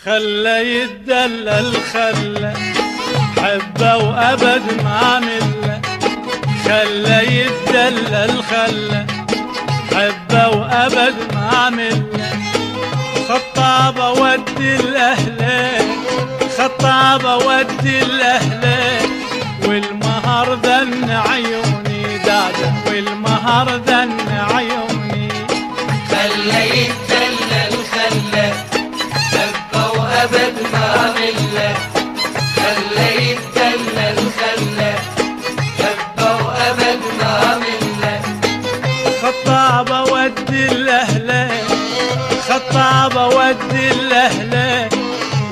خلى يتدلل خلى حبه وابد ما مله. خلى يتدلل خلى حبه وابد ما مله. خطابه ودي الاهله خطابه ودي الاهله. والمهر ذن عيوني داده والمهر ذن عيوني. خلى يتدلل خلى حبه وابد ما مله. خلى يتدلل خلى حبه وابد ما مله. خطابه ودي الاهله خطابه ودي الاهله.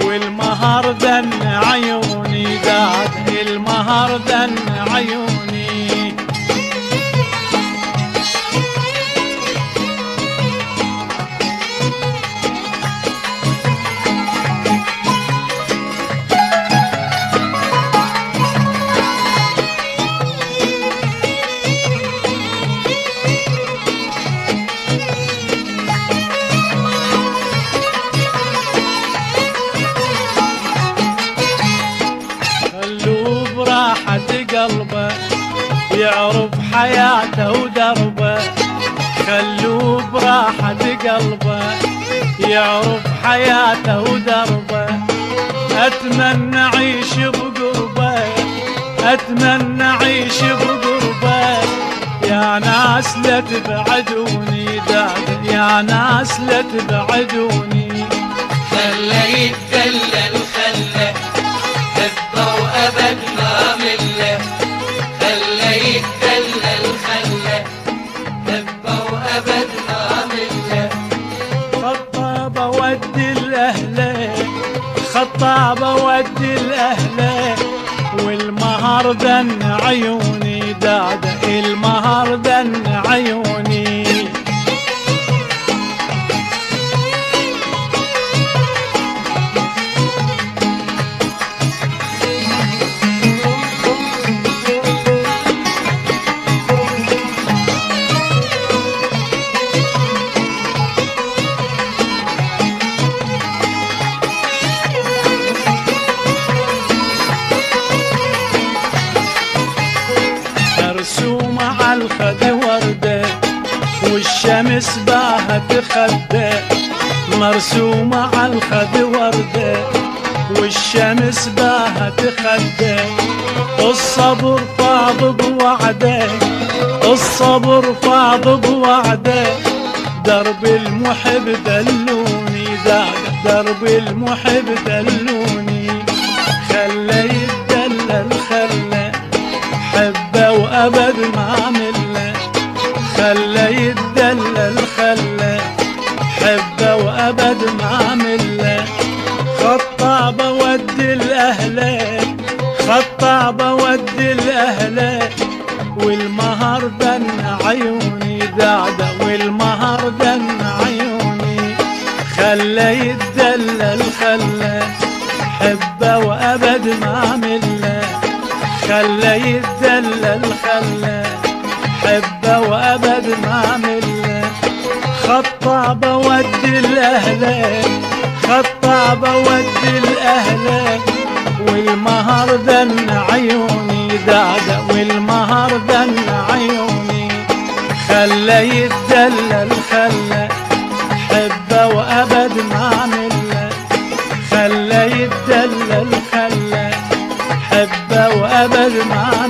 والمهر ذن عيوني داده المهر ذن عيوني. قلبه يعرف حياته ودربه. خلوه براحة قلبه يعرف حياته ودربه. أتمنى أعيش بقربه أتمنى أعيش بقربه. يا ناس لا تبعدوني داده يا ناس لا تبعدوني. خلى يتدلل خلى حبه وابد ما مله. خلى يتدلل خلى حبه وابد ما مله. خطابه ودي الاهله خطابه ودي الاهله. والمهر ذن عيوني داده المهر ذن عيوني. مرسومة عالخد وردة والشمس باهت خده. مرسومة عالخد وردة والشمس باهت خده. الصبر فاض بوعده الصبر فاض بوعده. درب المحب دلوني داده درب المحب دلوني. خلى يتدلل خلى حبه وابد ما مله. خلى يتدلل خلى حبه وابد ما مله. خطابه ودي الاهله خطابه ودي الاهله. والمهر ذن عيوني داده والمهر ذن عيوني. خلى يتدلل خلى حبه وابد ما مله. خلى يتدلل خلى حبه وابد ما مله. خطابه ودي الاهله خطابه ودي الاهله. والمهر ذن عيوني داده والمهر ذن عيوني. خلى يتدلل خلى حبه وابد ما مله. خلى يتدلل خلى حبه وابد ما